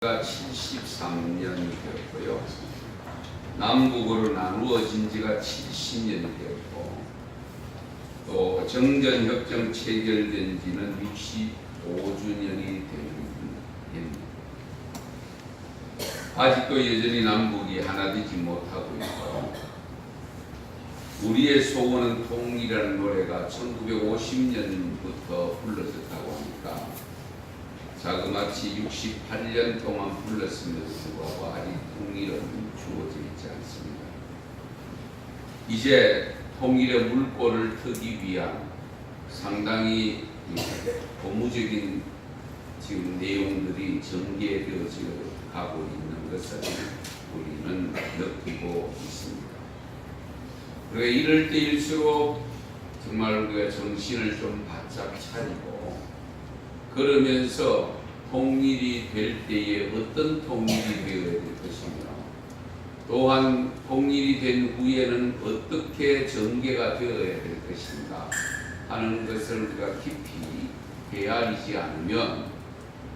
73년이 되었고요. 남북으로 나누어진 지가 70년이 되었고, 또 정전협정 체결된 지는 65주년이 되는 해입니다. 아직도 여전히 남북이 하나 되지 못하고 있고, 우리의 소원은 통일이라는 노래가 1950년부터 불러졌다고 하니까 자그마치 68년 동안 불렀음에도 불구하고 아직 통일은 주어져 있지 않습니다. 이제 통일의 물꼬를 트기 위한 상당히 고무적인 지금 내용들이 전개되어져 가고 있는 것을 우리는 느끼고 있습니다. 그러니까 이럴 때일수록 정말 우리가 정신을 좀 바짝 차리고, 그러면서 통일이 될 때에 어떤 통일이 되어야 될 것이며, 또한 통일이 된 후에는 어떻게 전개가 되어야 될 것인가 하는 것을 우리가 깊이 헤아리지 않으면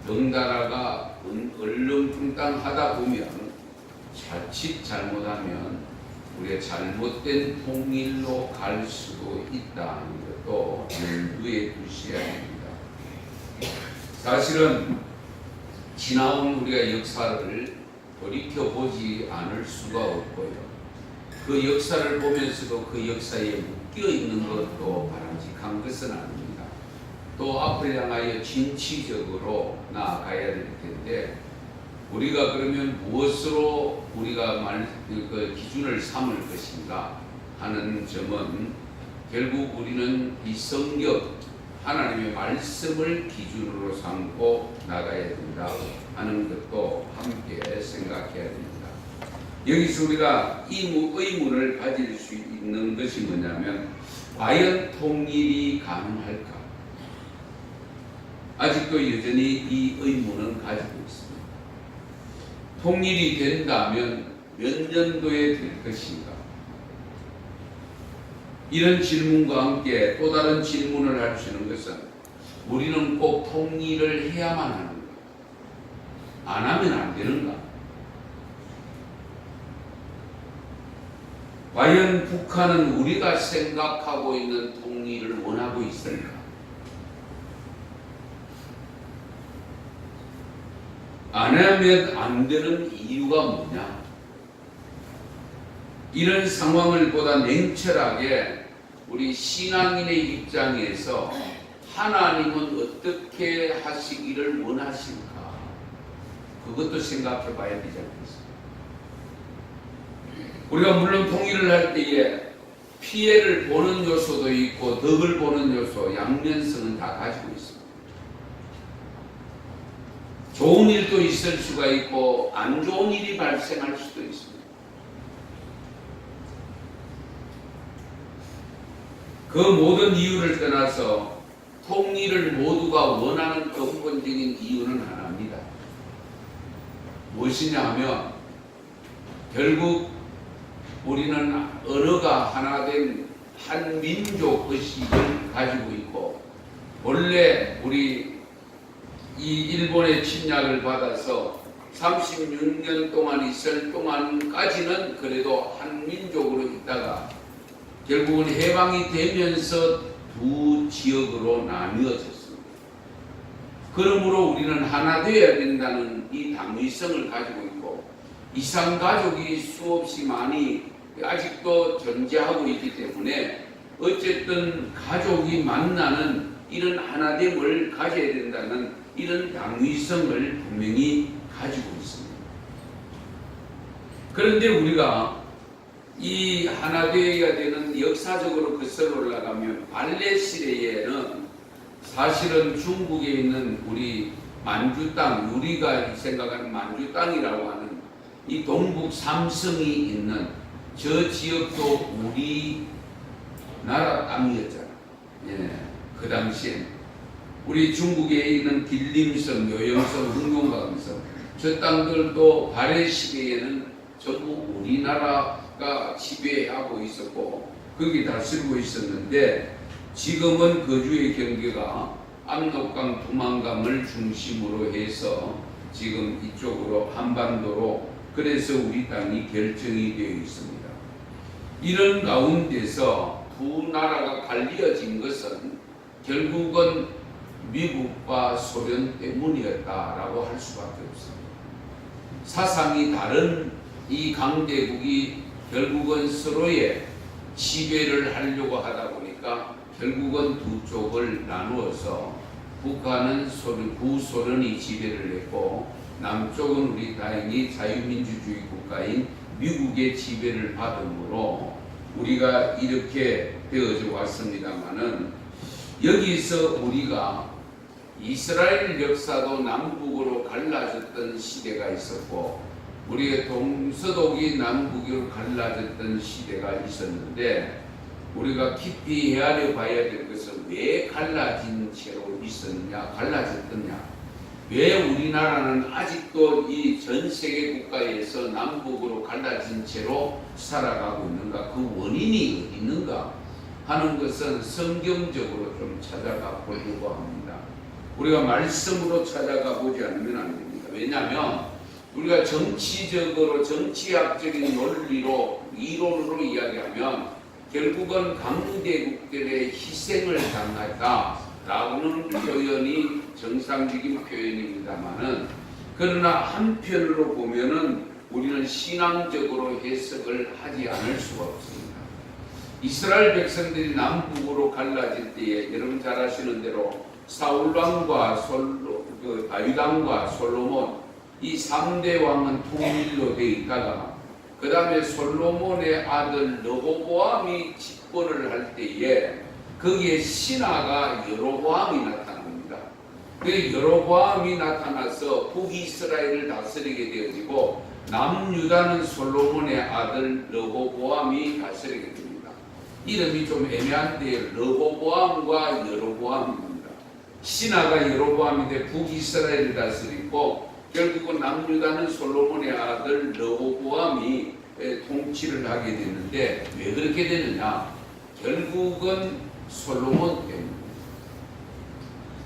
덩달아가 얼렁뚱땅하다 보면 자칫 잘못하면 우리가 잘못된 통일로 갈 수도 있다는 것도 염두에 두셔야 됩니다. 사실은 지나온 우리가 역사를 돌이켜보지 않을 수가 없고요. 그 역사를 보면서도 그 역사에 묶여있는 것도 바람직한 것은 아닙니다. 또 앞을 향하여 진취적으로 나아가야 될 텐데, 우리가 그러면 무엇으로 우리가 그 기준을 삼을 것인가 하는 점은 결국 우리는 이 성경, 하나님의 말씀을 기준으로 삼고 나가야 된다 하는 것도 함께 생각해야 됩니다. 여기서 우리가 이 의문을 가질 수 있는 것이 뭐냐면, 과연 통일이 가능할까? 아직도 여전히 이 의문은 가지고 있습니다. 통일이 된다면 몇 년도에 될 것인가? 이런 질문과 함께 또 다른 질문을 할 수 있는 것은, 우리는 꼭 통일을 해야만 하는가? 안 하면 안 되는가? 과연 북한은 우리가 생각하고 있는 통일을 원하고 있을까? 안 하면 안 되는 이유가 뭐냐? 이런 상황을 보다 냉철하게 우리 신앙인의 입장에서 하나님은 어떻게 하시기를 원하실까? 그것도 생각해 봐야 되지 않겠습니까? 우리가 물론 통일을 할 때에 피해를 보는 요소도 있고 덕을 보는 요소, 양면성은 다 가지고 있습니다. 좋은 일도 있을 수가 있고 안 좋은 일이 발생할 수도 있습니다. 그 모든 이유를 떠나서 통일을 모두가 원하는 근본적인 이유는 하나입니다. 무엇이냐 하면, 결국 우리는 언어가 하나 된 한 민족 의식을 가지고 있고, 원래 우리 이 일본의 침략을 받아서 36년 동안 있을 동안까지는 그래도 한 민족으로 있다가 결국은 해방이 되면서 두 지역으로 나뉘어졌습니다. 그러므로 우리는 하나 되어야 된다는 이 당위성을 가지고 있고, 이산가족이 수없이 많이 아직도 존재하고 있기 때문에 어쨌든 가족이 만나는 이런 하나됨을 가져야 된다는 이런 당위성을 분명히 가지고 있습니다. 그런데 우리가 이 하나 되어야 되는 역사적으로 거슬러 올라가면, 발레 시대에는 사실은 중국에 있는 우리 만주 땅, 우리가 생각하는 만주 땅이라고 하는 이 동북 삼성이 있는 저 지역도 우리 나라 땅이었잖아. 예, 그 당시엔 우리 중국에 있는 길림성, 요영성, 흥룡강성, 저 땅들도 발해 시대에는 전부 우리나라가 지배하고 있었고 거기 다스리고 있었는데, 지금은 거주의 경계가 압록강, 두만강을 중심으로 해서 지금 이쪽으로 한반도로 그래서 우리 땅이 결정이 되어 있습니다. 이런 가운데서 두 나라가 갈리어진 것은 결국은 미국과 소련 때문이었다라고 할 수밖에 없습니다. 사상이 다른 이 강대국이 결국은 서로의 지배를 하려고 하다 보니까 결국은 두 쪽을 나누어서 북한은 구소련이 지배를 했고 남쪽은 우리 다행히 자유민주주의 국가인 미국의 지배를 받음으로 우리가 이렇게 되어져 왔습니다마는 여기서 우리가 이스라엘 역사도 남북으로 갈라졌던 시대가 있었고 우리의 동서독이 남북으로 갈라졌던 시대가 있었는데 우리가 깊이 헤아려 봐야 될 것은 왜 갈라진 채로 있었느냐, 갈라졌느냐, 왜 우리나라는 아직도 이 전 세계 국가에서 남북으로 갈라진 채로 살아가고 있는가, 그 원인이 어디 있는가 하는 것은 성경적으로 좀 찾아가 보려고 합니다. 우리가 말씀으로 찾아가 보지 않으면 안 됩니다. 왜냐하면 우리가 정치적으로 정치학적인 논리로 이론으로 이야기하면 결국은 강대국들의 희생을 당했다라고는 표현이 정상적인 표현입니다만은 그러나 한편으로 보면은 우리는 신앙적으로 해석을 하지 않을 수가 없습니다. 이스라엘 백성들이 남북으로 갈라질 때에 여러분 잘 아시는 대로 사울왕과 다윗 왕과 솔로몬 이 3대 왕은 통일로 되어 있다가 그 다음에 솔로몬의 아들 르호보암이 집권을 할 때에 거기에 신하가 여로보암이 나타납니다. 그 여로보암이 나타나서 북이스라엘을 다스리게 되어지고 남유다는 솔로몬의 아들 르호보암이 다스리게 됩니다. 이름이 좀 애매한데 르호보암과 여로보암입니다. 신하가 여로보암인데 북이스라엘을 다스리고 결국은 남유다는 솔로몬의 아들 르호보암이 통치를 하게 되는데 왜 그렇게 되느냐? 결국은 솔로몬 때문입니다.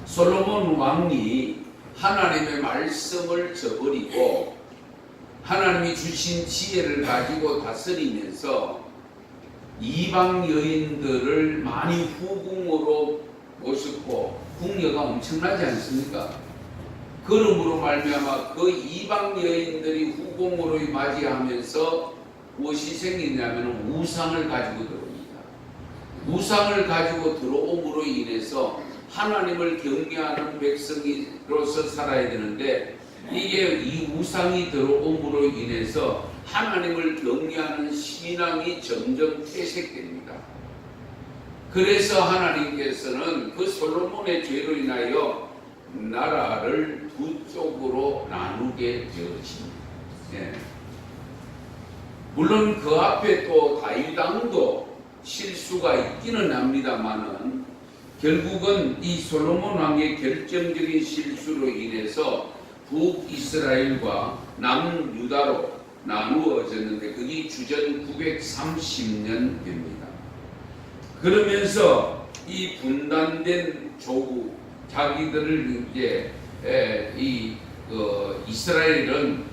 솔로몬 왕이 하나님의 말씀을 저버리고 하나님이 주신 지혜를 가지고 다스리면서 이방 여인들을 많이 후궁으로 모셨고 궁녀가 엄청나지 않습니까? 그러므로 말미암아 그 이방 여인들이 후궁으로 맞이하면서 무엇이 생기냐면 우상을 가지고 들어옵니다. 우상을 가지고 들어옴으로 인해서 하나님을 경외하는 백성으로서 살아야 되는데 이게 이 우상이 들어옴으로 인해서 하나님을 경외하는 신앙이 점점 퇴색됩니다. 그래서 하나님께서는 그 솔로몬의 죄로 인하여 나라를 두 쪽으로 나누게 되어집니다. 예. 물론 그 앞에 또 다윗 왕도 실수가 있기는 합니다만은 결국은 이 솔로몬 왕의 결정적인 실수로 인해서 북이스라엘과 남유다로 나누어졌는데 그게 주전 930년 됩니다. 그러면서 이 분단된 조국 자기들을 이제 이스라엘은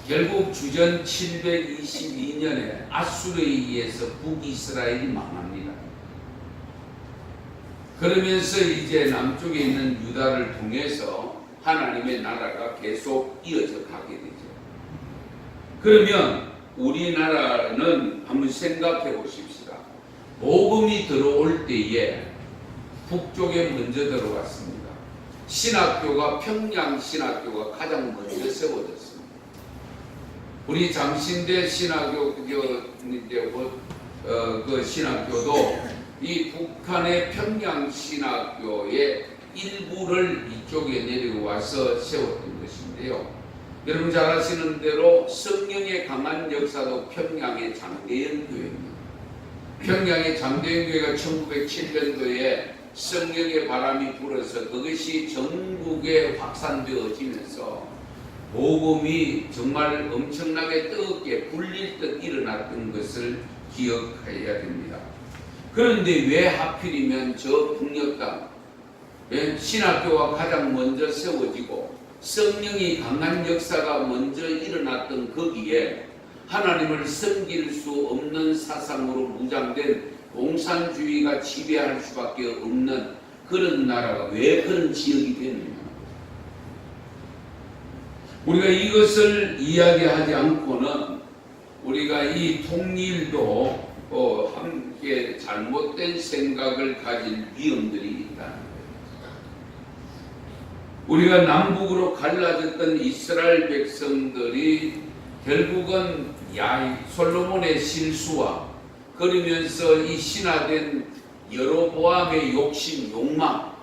결국 주전 722년에 아수르에 의해서 북이스라엘이 망합니다. 그러면서 이제 남쪽에 있는 유다를 통해서 하나님의 나라가 계속 이어져 가게 되죠. 그러면 우리나라는 한번 생각해 보십시다. 복음이 들어올 때에 북쪽에 먼저 들어왔습니다. 신학교가 평양 신학교가 가장 먼저 세워졌습니다. 우리 장신대 신학교 그 신학교도 이 북한의 평양 신학교의 일부를 이쪽에 내려와서 세웠던 것인데요. 여러분 잘 아시는 대로 성령의 강한 역사도 평양의 장대현 교회입니다. 평양의 장대현 교회가 1907년도에 성령의 바람이 불어서 그것이 전국에 확산되어지면서 복음이 정말 엄청나게 뜨겁게 불릴 듯 일어났던 것을 기억해야 됩니다. 그런데 왜 하필이면 저 북녘 땅 신학교가 가장 먼저 세워지고 성령이 강한 역사가 먼저 일어났던 거기에 하나님을 섬길 수 없는 사상으로 무장된 공산주의가 지배할 수밖에 없는 그런 나라가 왜 그런 지역이 되느냐. 우리가 이것을 이야기하지 않고는 우리가 이 통일도 함께 잘못된 생각을 가질 위험들이 있다는 거예요. 우리가 남북으로 갈라졌던 이스라엘 백성들이 결국은 솔로몬의 실수와 그러면서 이 신화된 여로보암의 욕심, 욕망,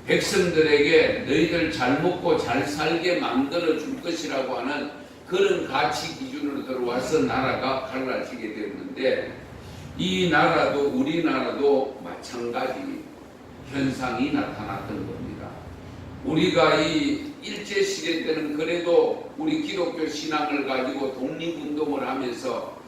백성들에게 너희들 잘 먹고 잘 살게 만들어 줄 것이라고 하는 그런 가치 기준으로 들어와서 나라가 갈라지게 되었는데, 이 나라도 우리나라도 마찬가지 현상이 나타났던 겁니다. 우리가 이 일제시대 때는 그래도 우리 기독교 신앙을 가지고 독립운동을 하면서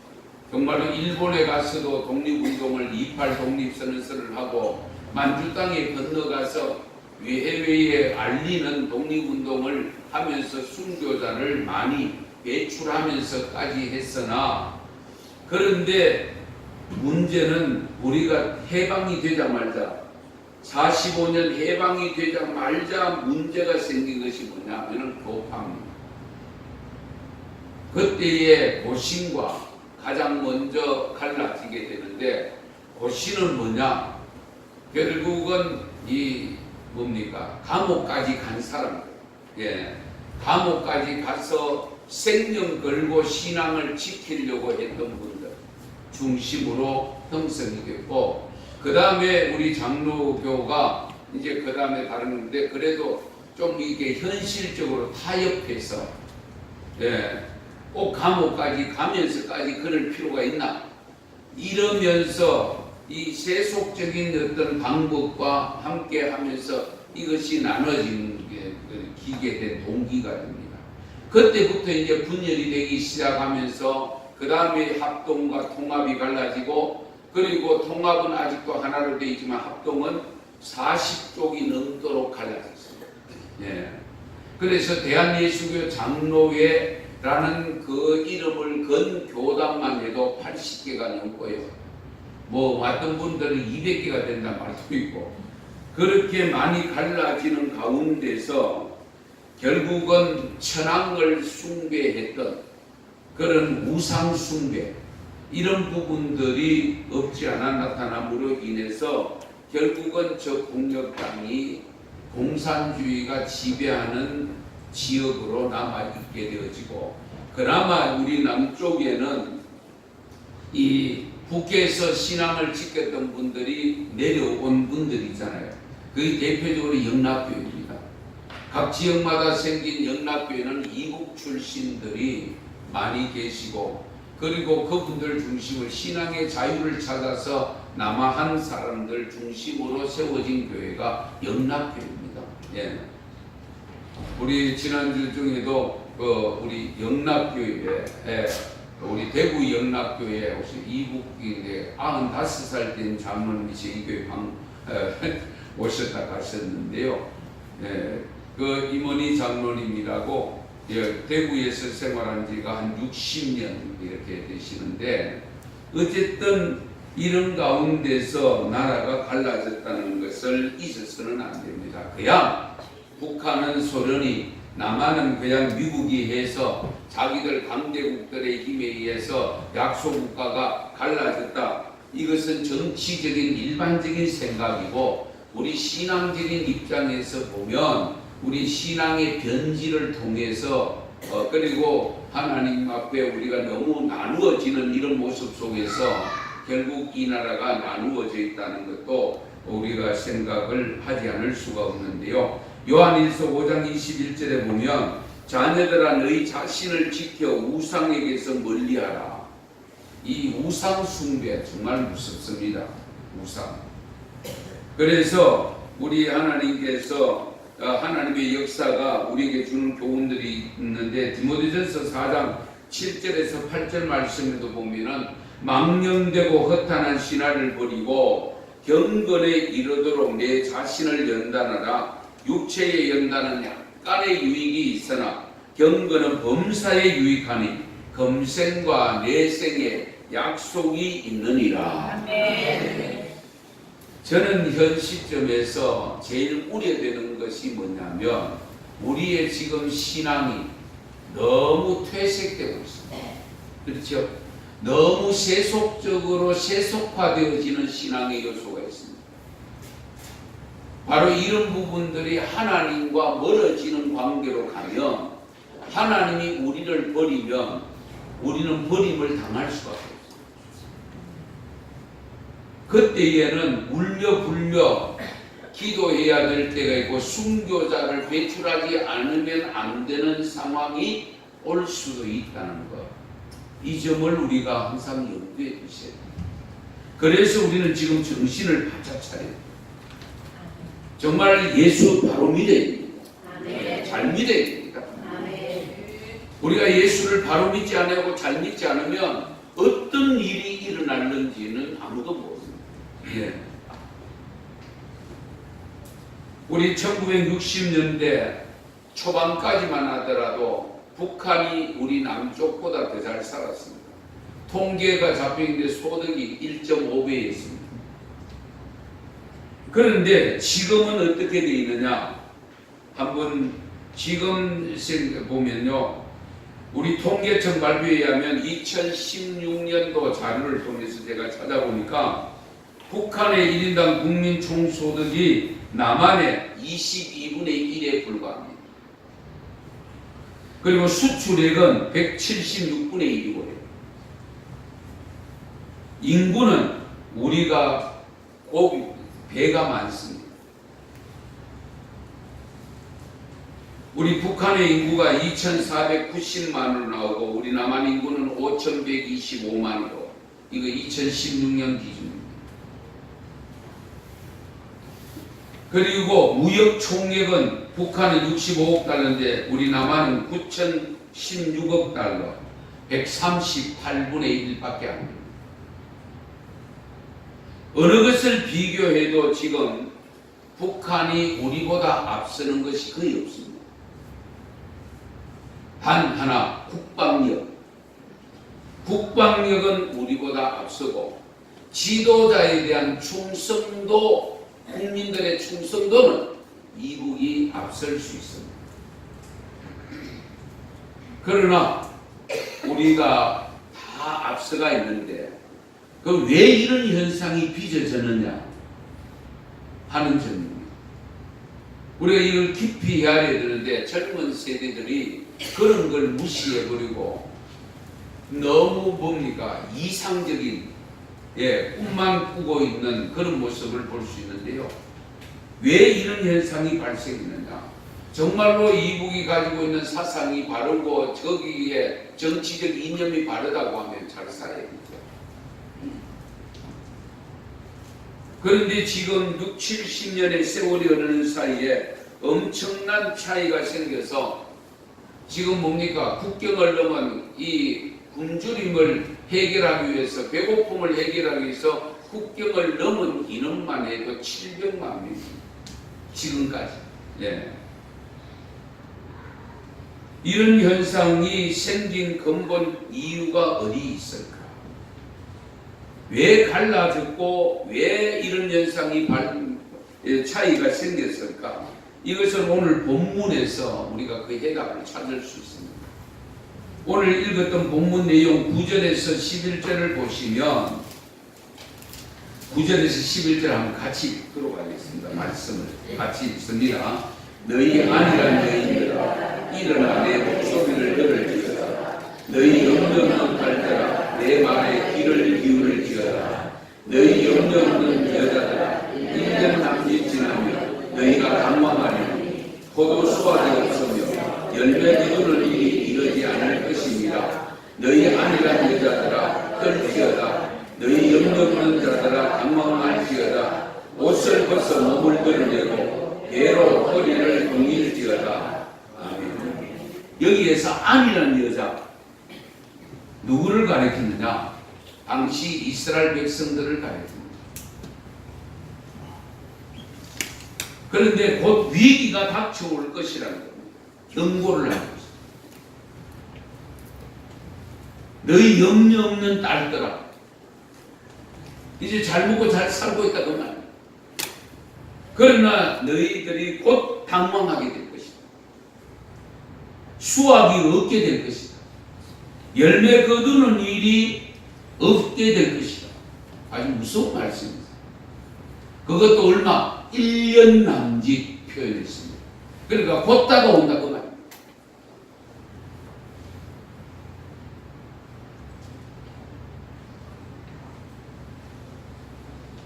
정말로 일본에 가서도 독립운동을 28 독립선언서를 하고 만주 땅에 건너가서 해외에 알리는 독립운동을 하면서 순교자를 많이 배출하면서까지 했으나, 그런데 문제는 우리가 해방이 되자마자 45년 해방이 되자마자 문제가 생긴 것이 뭐냐면 교파입니다. 그때의 고신과 가장 먼저 갈라지게 되는데, 고신은 뭐냐? 결국은 감옥까지 간 사람들, 감옥까지 가서 생명 걸고 신앙을 지키려고 했던 분들 중심으로 형성이 됐고, 그 다음에 우리 장로교가 이제 그 다음에 다른데, 그래도 좀 이게 현실적으로 타협해서 꼭 감옥까지 가면서까지 그럴 필요가 있나, 이러면서 이 세속적인 어떤 방법과 함께 하면서 이것이 나눠지는 게 기게 된 동기가 됩니다. 그때부터 이제 분열이 되기 시작하면서 그 다음에 합동과 통합이 갈라지고, 그리고 통합은 아직도 하나로 되어 있지만 합동은 40쪽이 넘도록 갈라졌습니다. 그래서 대한예수교 장로회라는 그 이름을 건 교단만 해도 80개가 넘고요. 왔던 분들은 200개가 된다는 말도 있고, 그렇게 많이 갈라지는 가운데서 결국은 천황을 숭배했던 그런 우상 숭배, 이런 부분들이 없지 않아 나타남으로 인해서 결국은 저 북녘 땅이 공산주의가 지배하는 지역으로 남아있게 되어지고, 그나마 우리 남쪽에는 이 북에서 신앙을 지켰던 분들이 내려온 분들이 있잖아요. 그게 대표적으로 영락교회입니다. 각 지역마다 생긴 영락교회는 이국 출신들이 많이 계시고, 그리고 그분들 중심을 신앙의 자유를 찾아서 남아한 사람들 중심으로 세워진 교회가 영락교회입니다. 우리 지난주 중에도 우리 영락교회, 우리 대구 영락교회 혹시 이북인데 95살 된 장로님이시 이 교회 오셨다 가셨는데요. 그 이모니 장로님이라고 대구에서 생활한 지가 한 60년 이렇게 되시는데, 어쨌든 이런 가운데서 나라가 갈라졌다는 것을 잊어서는 안 됩니다. 그냥 북한은 소련이, 남한은 그냥 미국이 해서 자기들 강대국들의 힘에 의해서 약소국가가 갈라졌다. 이것은 정치적인 일반적인 생각이고, 우리 신앙적인 입장에서 보면 우리 신앙의 변질을 통해서 그리고 하나님 앞에 우리가 너무 나누어지는 이런 모습 속에서 결국 이 나라가 나누어져 있다는 것도 우리가 생각을 하지 않을 수가 없는데요. 요한일서 5장 21절에 보면 자녀들아 너희 자신을 지켜 우상에게서 멀리하라. 이 우상 숭배 정말 무섭습니다. 우상. 그래서 우리 하나님께서 하나님의 역사가 우리에게 주는 교훈들이 있는데, 디모데전서 4장 7절에서 8절 말씀에도 보면은 망령되고 허탄한 신화를 버리고 경건에 이르도록 내 자신을 연단하라. 육체의 연단은 육간의 유익이 있으나 경건은 범사에 유익하니 금생과 내생에 약속이 있느니라. 저는 현 시점에서 제일 우려되는 것이 뭐냐면 우리의 지금 신앙이 너무 퇴색되고 있습니다. 그렇죠? 너무 세속적으로 세속화되어지는 신앙의 요소가 있습니다. 바로 이런 부분들이 하나님과 멀어지는 관계로 가면 하나님이 우리를 버리면 우리는 버림을 당할 수밖에 없어요. 그때에는 울려 불려 기도해야 될 때가 있고 순교자를 배출하지 않으면 안 되는 상황이 올 수도 있다는 것. 이 점을 우리가 항상 염두에 두셔야 됩니다. 그래서 우리는 지금 정신을 바짝 차려야 됩니다. 정말 예수 바로 믿어야 됩니다. 잘 믿어야 됩니다. 우리가 예수를 바로 믿지 않고 잘 믿지 않으면 어떤 일이 일어날는지는 아무도 모릅니다. 예. 우리 1960년대 초반까지만 하더라도 북한이 우리 남쪽보다 더 잘 살았습니다. 통계가 잡혀있는데 소득이 1.5배였습니다. 그런데 지금은 어떻게 되어 있느냐? 한번 지금 보면요. 우리 통계청 발표에 의하면 2016년도 자료를 통해서 제가 찾아보니까 북한의 1인당 국민 총소득이 남한의 22분의 1에 불과합니다. 그리고 수출액은 176분의 1이고요. 인구는 우리가 배가 많습니다. 우리 북한의 인구가 2,490만으로 나오고 우리 남한 인구는 5,125만으로 이거 2016년 기준입니다. 그리고 무역 총액은 북한은 65억 달러인데 우리 남한은 9,016억 달러 138분의 1밖에 안 됩니다. 어느 것을 비교해도 지금 북한이 우리보다 앞서는 것이 거의 없습니다. 단 하나, 국방력. 국방력은 우리보다 앞서고 지도자에 대한 충성도, 국민들의 충성도는 미국이 앞설 수 있습니다. 그러나 우리가 다 앞서가 있는데 그 왜 이런 현상이 빚어졌느냐 하는 점입니다. 우리가 이걸 깊이 헤아려야 되는데 젊은 세대들이 그런 걸 무시해버리고 너무 뭡니까 이상적인 꿈만 꾸고 있는 그런 모습을 볼 수 있는데요. 왜 이런 현상이 발생했느냐? 정말로 이북이 가지고 있는 사상이 바르고 저기에 정치적 이념이 바르다고 하면 잘 살아야겠죠. 그런데 지금 6, 70년의 세월이 흐르는 사이에 엄청난 차이가 생겨서 지금 뭡니까? 국경을 넘은 이 굶주림을 해결하기 위해서 배고픔을 해결하기 위해서 국경을 넘은 인원만 해도 700만 명입니다. 지금까지. 이런 현상이 생긴 근본 이유가 어디 있을까? 왜 갈라졌고 왜 이런 현상이 차이가 생겼을까? 이것은 오늘 본문에서 우리가 그 해답을 찾을 수 있습니다. 오늘 읽었던 본문 내용 9절에서 11절을 보시면 9절에서 11절 한번 같이 읽도록 하겠습니다. 말씀을 같이 읽습니다. 너희 안일한 여인들아 일어나 내 목소리를 들을지어다. 너희 염려 없는 딸들아 내 말에 귀를 기울일지어다. 너희 염려 없는 여자들아 1년 남짓 지나면 너희가 강망하리니 포도 수확이 없으며 열매 기준을 일이 이르지 않을 것입니다. 너희 안일한 여자들아 떨지어다. 너희 염려 없는 자들아 강망할지어다. 옷을 벗어 몸을 드러내고 배로 허리를 동일지어다. 아멘. 여기에서 안일한 여자 누구를 가리키느냐? 당시 이스라엘 백성들을 가리킵니다. 그런데 곧 위기가 닥쳐올 것이라는 겁니다. 경고를 하고 있어요. 너희 염려 없는 딸들아, 이제 잘 먹고 잘 살고 있다 그 말. 그러나 너희들이 곧 당황하게 될 것이다. 수확이 없게 될 것이다. 열매 거두는 일이 없게 될 것이다. 아주 무서운 말씀입니다. 그것도 얼마? 1년 남짓 표현했습니다. 그러니까 곧 다가온다 그 말.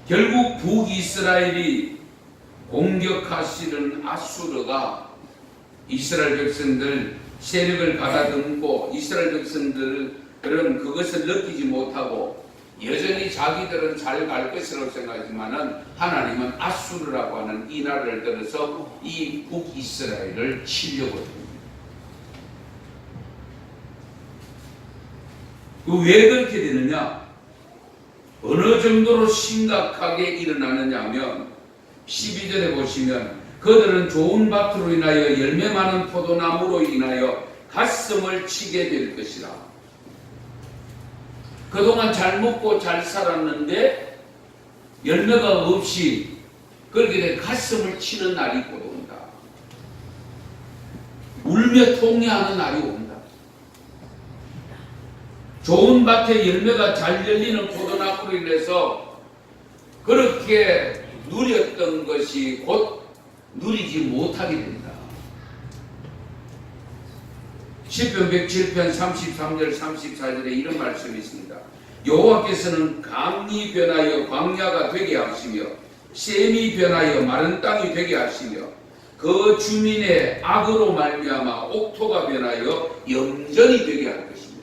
결국 북이스라엘이 공격하시는 아수르가 이스라엘 백성들 세력을 가다듬고 이스라엘 백성들은 그것을 느끼지 못하고 여전히 자기들은 잘 갈 것이라고 생각하지만은 하나님은 아수르라고 하는 이 나라를 들어서 이 북이스라엘을 치려고 합니다. 왜 그렇게 되느냐? 어느 정도로 심각하게 일어나느냐 하면 12절에 보시면 그들은 좋은 밭으로 인하여 열매 많은 포도나무로 인하여 가슴을 치게 될 것이라. 그동안 잘 먹고 잘 살았는데 열매가 없이 그렇게 된 가슴을 치는 날이 곧 온다. 울며 통회하는 날이 온다. 좋은 밭에 열매가 잘 열리는 포도나무로 인해서 그렇게 누렸던 것이 곧 누리지 못하게 된다. 시편 107편 33절 34절에 이런 말씀이 있습니다. 여호와께서는 강이 변하여 광야가 되게 하시며 샘이 변하여 마른 땅이 되게 하시며 그 주민의 악으로 말미암아 옥토가 변하여 염전이 되게 할 것이며.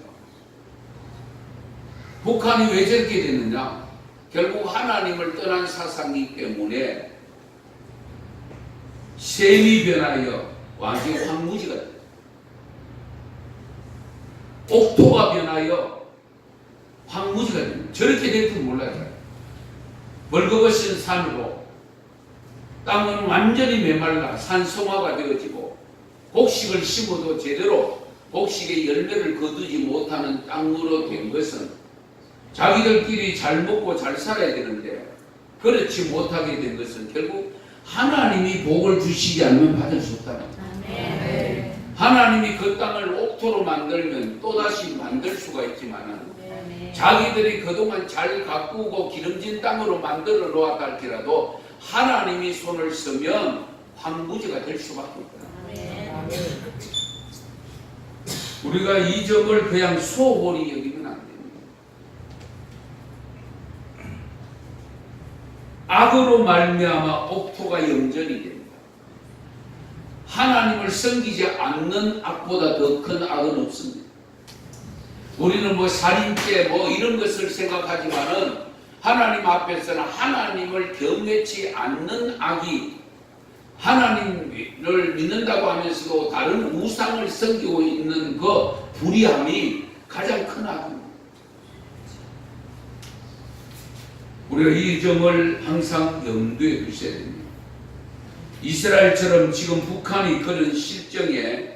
북한이 왜 저렇게 됐느냐? 결국 하나님을 떠난 사상이기 때문에 샘이 변하여 완전히 황무지가 됩니다. 옥토가 변하여 황무지가 됩니다. 저렇게 될 줄 몰라요. 벌거벗은 산으로 땅은 완전히 메말라 산성화가 되어지고 곡식을 심어도 제대로 곡식의 열매를 거두지 못하는 땅으로 된 것은 자기들끼리 잘 먹고 잘 살아야 되는데 그렇지 못하게 된 것은 결국 하나님이 복을 주시지 않으면 받을 수 없다는 거예요. 하나님이 그 땅을 옥토로 만들면 또다시 만들 수가 있지만은 자기들이 그동안 잘 가꾸고 기름진 땅으로 만들어 놓았다 할지라도 하나님이 손을 쓰면 황무지가 될 수밖에 없다. 우리가 이 점을 그냥 소홀히 여기면 안 됩니다. 악으로 말미암아 옥토가 염전이 됩니다. 하나님을 섬기지 않는 악보다 더 큰 악은 없습니다. 우리는 뭐 살인죄 뭐 이런 것을 생각하지만은 하나님 앞에서는 하나님을 경외치 않는 악이 하나님을 믿는다고 하면서도 다른 우상을 섬기고 있는 그 불의함이 가장 큰 악입니다. 우리가 이 점을 항상 염두에 두셔야 됩니다. 이스라엘처럼 지금 북한이 그런 실정에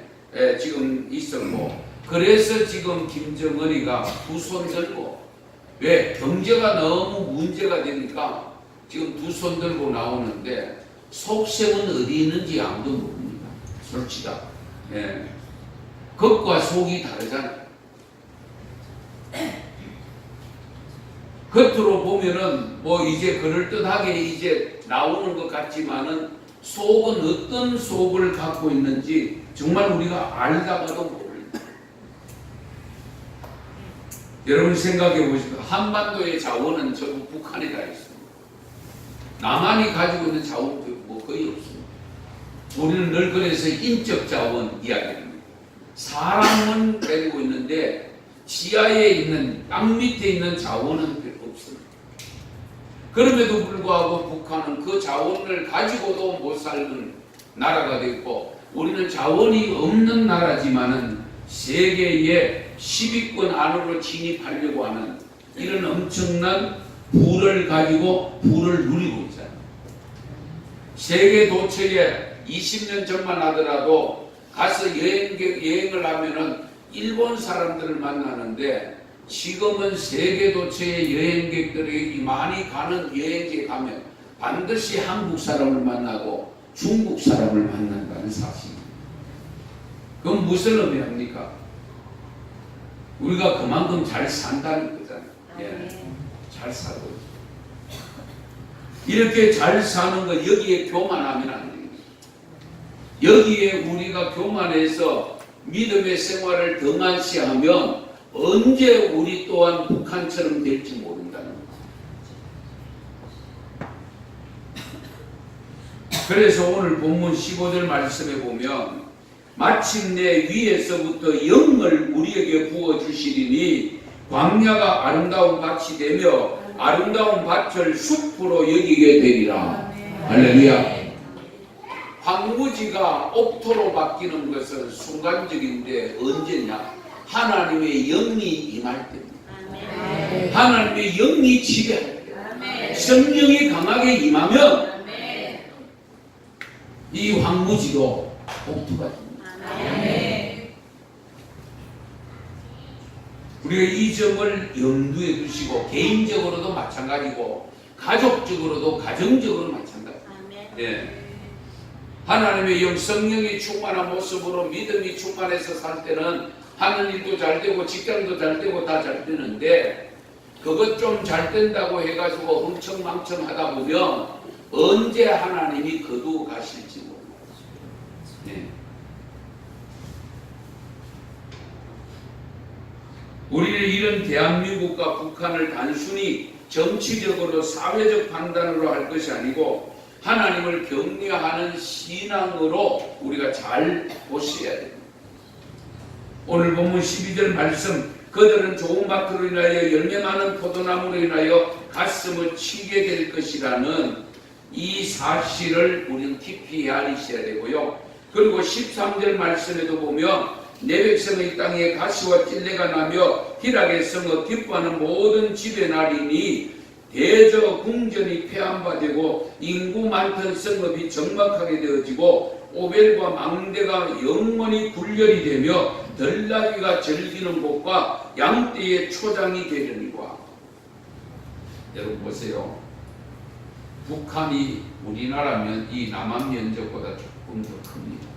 지금 있었고 그래서 지금 김정은이가 두 손 들고 왜? 경제가 너무 문제가 되니까 지금 두 손 들고 나오는데 속셈은 어디 있는지 아무도 모릅니다. 솔직하게. 겉과 속이 다르잖아요. 겉으로 보면은 뭐 이제 그럴듯하게 이제 나오는 것 같지만은 속은 어떤 속을 갖고 있는지 정말 우리가 알다가도 모릅니다. 여러분 생각해 보시고 한반도의 자원은 전부 북한에 다 있습니다. 남한이 가지고 있는 자원도 뭐 거의 없습니다. 우리는 늘 그래서 인적 자원 이야기합니다. 사람은 가지고 있는데 지하에 있는 땅 밑에 있는 자원은 별로 없습니다. 그럼에도 불구하고 북한은 그 자원을 가지고도 못 살는 나라가 됐고 우리는 자원이 없는 나라지만은 세계의 10위권 안으로 진입하려고 하는 이런 엄청난 부를 가지고 부를 누리고 있잖아요. 세계 도처에 20년 전만 하더라도 가서 여행을 하면은 일본 사람들을 만나는데 지금은 세계 도처의 여행객들이 많이 가는 여행지에 가면 반드시 한국 사람을 만나고 중국 사람을 만난다는 사실입니다. 그건 무슨 의미입니까? 우리가 그만큼 잘 산다는 거잖아요. 예, 잘 살고 이렇게 잘 사는 거 여기에 교만하면 안 됩니다. 여기에 우리가 교만해서 믿음의 생활을 등한시하면 언제 우리 또한 북한처럼 될지 모른다는 거예요. 그래서 오늘 본문 15절 말씀에 보면 마침내 위에서부터 영을 우리에게 부어주시리니 광야가 아름다운 밭이 되며 아름다운 밭을 숲으로 여기게 되리라. 할렐루야. 황무지가 옥토로 바뀌는 것은 순간적인데 언제냐? 하나님의 영이 임할 때입니다. 하나님의 영이 지배할 때, 성령이 강하게 임하면 이 황무지도 옥토가 됩니다. 우리가 이 점을 염두에 두시고 개인적으로도 마찬가지고 가족적으로도 가정적으로 마찬가지입니다. 네. 하나님의 영 성령이 충만한 모습으로 믿음이 충만해서 살 때는 하는 일도 잘 되고 직장도 잘 되고 다 잘 되는데 그것 좀 잘 된다고 해가지고 흥청망청 하다 보면 언제 하나님이 거두어 가실지 몰라요. 네. 우리는 이런 대한민국과 북한을 단순히 정치적으로 사회적 판단으로 할 것이 아니고 하나님을 격려하는 신앙으로 우리가 잘 보셔야 됩니다. 오늘 본문 12절 말씀, 그들은 좋은 밭으로 인하여 열매 많은 포도나무로 인하여 가슴을 치게 될 것이라는 이 사실을 우리는 깊이 헤아리셔야 되고요. 그리고 13절 말씀에도 보면 내 백성의 땅에 가시와 찔레가 나며 희락의 성읍 기뻐하는 모든 집의 날이니 대저 궁전이 폐함바되고 인구 많던 성읍이 적막하게 되어지고 오벨과 망대가 영원히 굴렬이 되며 들나귀가 즐기는 곳과 양떼의 초장이 되려니와. 여러분 보세요. 북한이 우리나라면 이 남한 면적보다 조금 더 큽니다.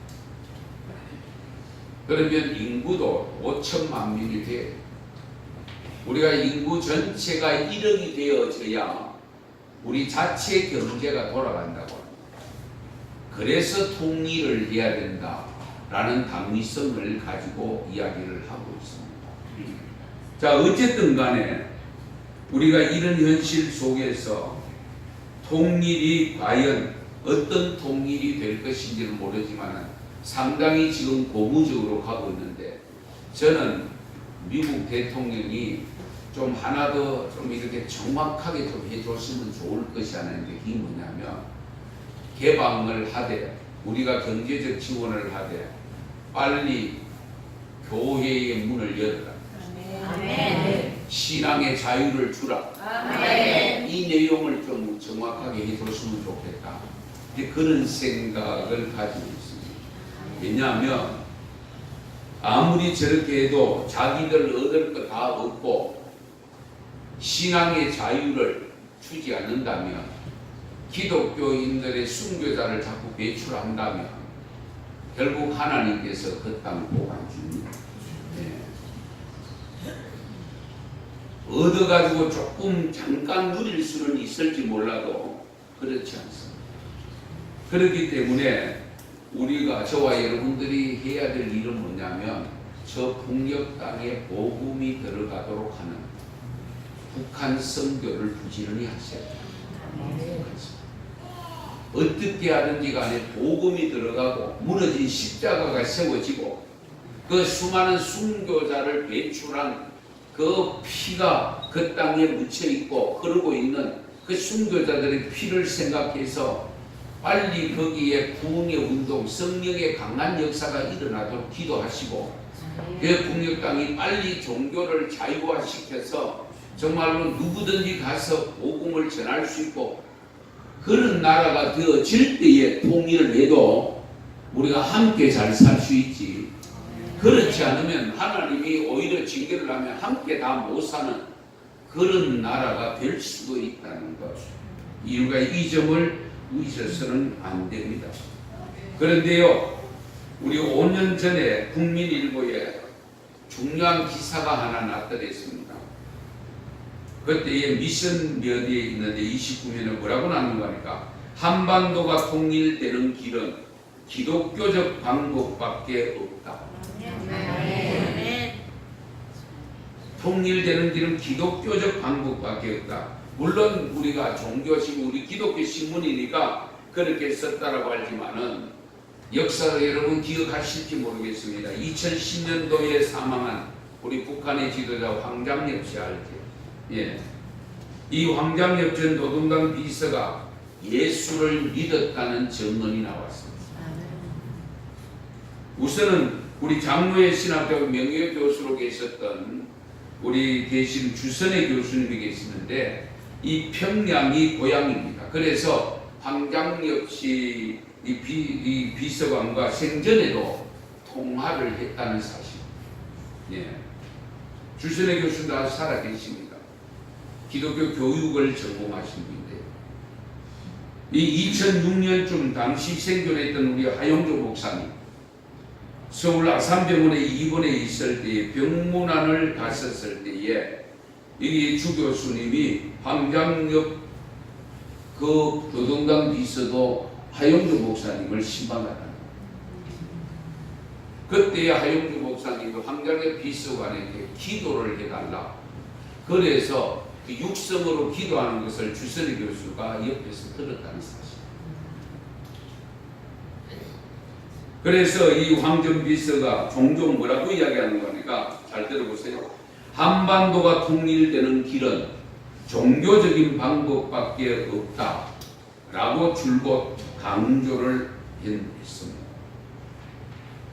그러면 인구도 5천만 명이 돼요. 우리가 인구 전체가 1억이 되어져야 우리 자체 경제가 돌아간다고 합니다. 그래서 통일을 해야 된다라는 당위성을 가지고 이야기를 하고 있습니다. 자, 어쨌든 간에 우리가 이런 현실 속에서 통일이 과연 어떤 통일이 될 것인지는 모르지만 상당히 지금 고무적으로 가고 있는데 저는 미국 대통령이 좀 하나 더 좀 이렇게 정확하게 좀 해줬으면 좋을 것이 하나인데 그게 뭐냐면 개방을 하되 우리가 경제적 지원을 하되 빨리 교회의 문을 열어라. 아멘. 신앙의 자유를 주라. 아멘. 이 내용을 좀 정확하게 해줬으면 좋겠다. 그런 생각을 가지고 있습니다. 왜냐하면 아무리 저렇게 해도 자기들 얻을 거 다 얻고 신앙의 자유를 주지 않는다면 기독교인들의 순교자를 자꾸 배출한다면 결국 하나님께서 그 땅을 꼭 안 줍니다. 네. 얻어가지고 조금 잠깐 누릴 수는 있을지 몰라도 그렇지 않습니다. 그렇기 때문에 우리가 저와 여러분들이 해야 될 일은 뭐냐면 저 북녘 땅에 복음이 들어가도록 하는 북한 선교를 부지런히 하셔야 됩니다. 어떻게 하든지 간에 복음이 들어가고 무너진 십자가가 세워지고 그 수많은 순교자를 배출한 그 피가 그 땅에 묻혀있고 흐르고 있는 그 순교자들의 피를 생각해서 빨리 거기에 부흥의 운동, 성령의 강한 역사가 일어나도록 기도하시고 그 북녘 땅이 빨리 종교를 자유화시켜서 정말로 누구든지 가서 복음을 전할 수 있고 그런 나라가 되어질 때에 통일을 해도 우리가 함께 잘 살 수 있지. 그렇지 않으면 하나님이 오히려 징계를 하면 함께 다 못 사는 그런 나라가 될 수도 있다는 것. 이유가 이 점을 잊어서는 안 됩니다. 그런데요, 우리 5년 전에 국민일보에 중요한 기사가 하나 났더랬습니다. 그때의 미션 몇 위에 있는데 29면에 뭐라고 나는가 하니까 한반도가 통일되는 길은 기독교적 방법밖에 없다. 통일되는 길은 기독교적 방법밖에 없다. 물론 우리가 종교신 우리 기독교 신문이니까 그렇게 썼다라고 하지만은 역사 여러분 기억하실지 모르겠습니다. 2010년도에 사망한 우리 북한의 지도자 황장엽 씨 알지? 예. 이 황장엽 전 노동당 비서가 예수를 믿었다는 증언이 나왔습니다. 우선은 우리 장로의 신학교 명예교수로 계셨던 우리 계신 주선의 교수님이 계시는데 이 평양이 고향입니다. 그래서 황장엽 씨 이 비서관과 생전에도 통화를 했다는 사실. 예. 주선의 교수도 아주 살아계십니다. 기독교 교육을 전공하신 분인데요. 이 2006년쯤 당시 생존했던 우리 하용조 목사님 서울 아산병원에 입원해 있을 때에 병문안을 갔었을 때에 이 주 교수님이 황장엽 그 교동당 비서도 하용주 목사님을 신방하다. 그때 하용주 목사님이 황장엽 비서관에게 기도를 해달라. 그래서 육성으로 기도하는 것을 주선희 교수가 옆에서 들었다는 사실. 그래서 이 황정 비서가 종종 뭐라고 이야기하는 거니까 잘 들어보세요. 한반도가 통일되는 길은 종교적인 방법밖에 없다 라고 줄곧 강조를 했습니다.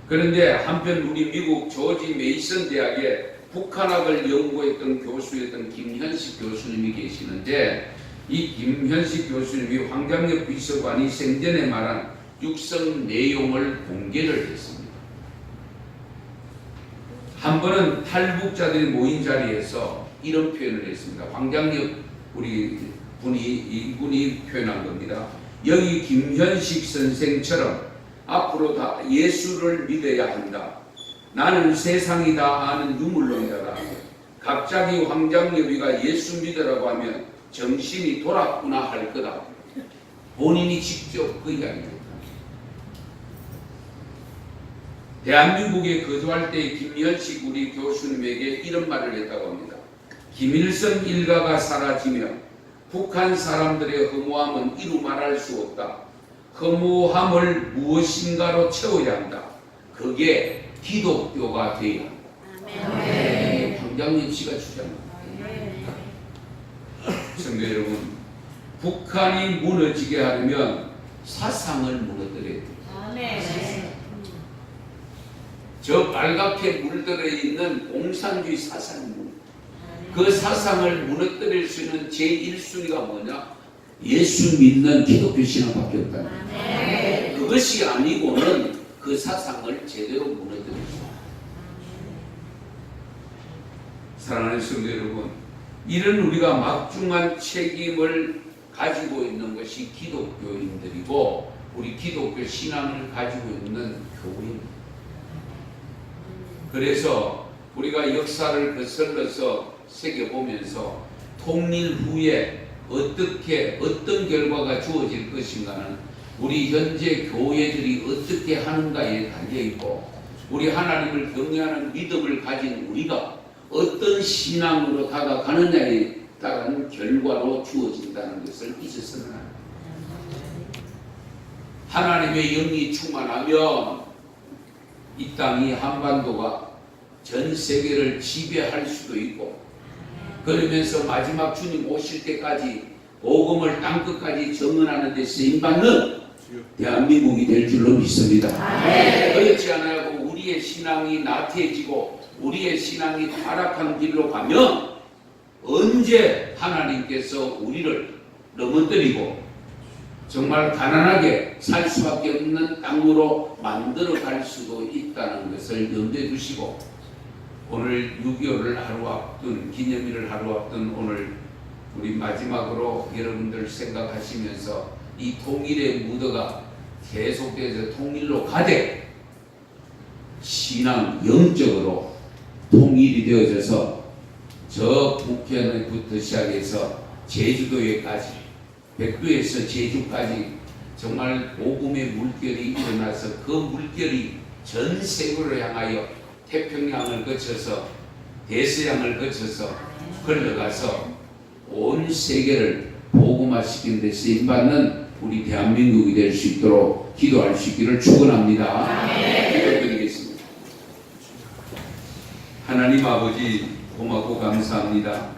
그런데 한편 우리 미국 조지 메이슨 대학에 북한학을 연구했던 교수였던 김현식 교수님이 계시는데 이 김현식 교수님이 황장엽 비서관이 생전에 말한 육성 내용을 공개를 했습니다. 한 번은 탈북자들이 모인 자리에서 이런 표현을 했습니다. 황장엽 우리 이분이 표현한 겁니다. 여기 김현식 선생처럼 앞으로 다 예수를 믿어야 한다. 나는 세상이 다 아는 유물론자다. 갑자기 황장엽이가 예수 믿으라고 하면 정신이 돌았구나 할 거다. 본인이 직접 그 이야기입니다. 대한민국에 거주할 때 김현식 우리 교수님에게 이런 말을 했다고 합니다. 김일성 일가가 사라지면 북한 사람들의 허무함은 이루 말할 수 없다. 허무함을 무엇인가로 채워야 한다. 그게 기독교가 되어야 한다. 황장엽 씨가 주장합니다. 성도 여러분, 북한이 무너지게 하려면 사상을 무너뜨려야 됩니다. 저 빨갛게 물들어 있는 공산주의 사상입니다. 그 사상을 무너뜨릴 수 있는 제1순위가 뭐냐? 예수 믿는 기독교 신앙밖에 없다. 그것이 아니고는 그 사상을 제대로 무너뜨릴 수 없다. 사랑하는 성도 여러분, 이런 우리가 막중한 책임을 가지고 있는 것이 기독교인들이고 우리 기독교 신앙을 가지고 있는 교회입니다. 그래서 우리가 역사를 거슬러서 새겨보면서 통일 후에 어떤 결과가 주어질 것인가는 우리 현재 교회들이 어떻게 하는가에 달려있고 우리 하나님을 경외하는 믿음을 가진 우리가 어떤 신앙으로 다가가느냐에 따른 결과로 주어진다는 것을 잊어서는 안 됩니다. 하나님의 영이 충만하면 이 땅이 한반도가 전 세계를 지배할 수도 있고 그러면서 마지막 주님 오실 때까지 복음을 땅끝까지 증언하는 데 쓰임받는 대한민국이 될 줄로 믿습니다. 그렇지 않아도 우리의 신앙이 나태해지고 우리의 신앙이 타락한 길로 가면 언제 하나님께서 우리를 넘어뜨리고 정말 가난하게 살 수밖에 없는 땅으로 만들어 갈 수도 있다는 것을 염두에 두시고, 오늘 6.25를 하루 앞둔, 기념일을 하루 앞둔 오늘 우리 마지막으로 여러분들 생각하시면서 이 통일의 무더가 계속해서 통일로 가되 신앙 영적으로 통일이 되어져서 저 북한부터 시작해서 제주도에까지, 백두에서 제주까지 정말 복음의 물결이 일어나서 그 물결이 전 세계를 향하여 태평양을 거쳐서 대서양을 거쳐서 흘러가서 온 세계를 복음화시키는 데 쓰임받는 우리 대한민국이 될 수 있도록 기도할 수 있기를 축원합니다. 기도드리겠습니다. 하나님 아버지, 고맙고 감사합니다.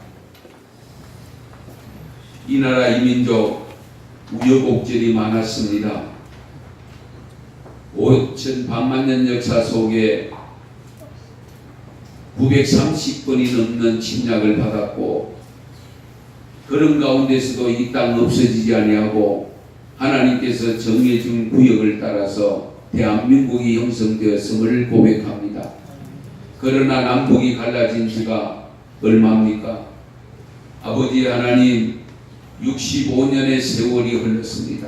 이 나라 이 민족 우여곡절이 많았습니다. 5천 반만년 역사 속에 930번이 넘는 침략을 받았고, 그런 가운데서도 이 땅 없어지지 아니하고 하나님께서 정해준 구역을 따라서 대한민국이 형성되었음을 고백합니다. 그러나 남북이 갈라진 지가 얼마입니까? 아버지 하나님, 65년의 세월이 흘렀습니다.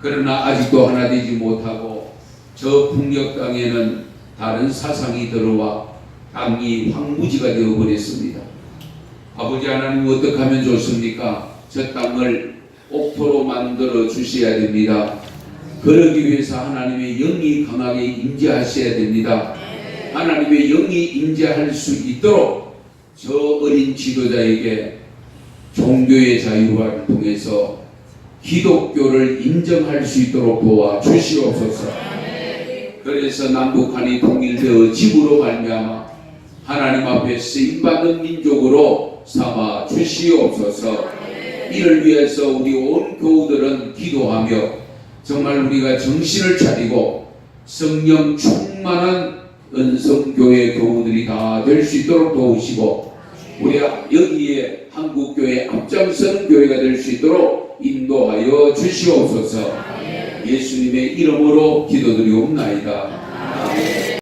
그러나 아직도 하나 되지 못하고 저 북녘 땅에는 다른 사상이 들어와 땅이 황무지가 되어버렸습니다. 아버지 하나님, 어떻게 하면 좋습니까? 저 땅을 옥토로 만들어 주셔야 됩니다. 그러기 위해서 하나님의 영이 강하게 임재하셔야 됩니다. 하나님의 영이 임재할 수 있도록 저 어린 지도자에게 종교의 자유화를 통해서 기독교를 인정할 수 있도록 도와주시옵소서. 그래서 남북한이 통일되어 집으로 말미암아 하나님 앞에 쓰임받는 민족으로 삼아 주시옵소서. 이를 위해서 우리 온 교우들은 기도하며 정말 우리가 정신을 차리고 성령 충만한 은성교회 교우들이 다 될 수 있도록 도우시고, 우리 여기에 한국교회 앞장서는 교회가 될 수 있도록 인도하여 주시옵소서. 예수님의 이름으로 기도드리옵나이다.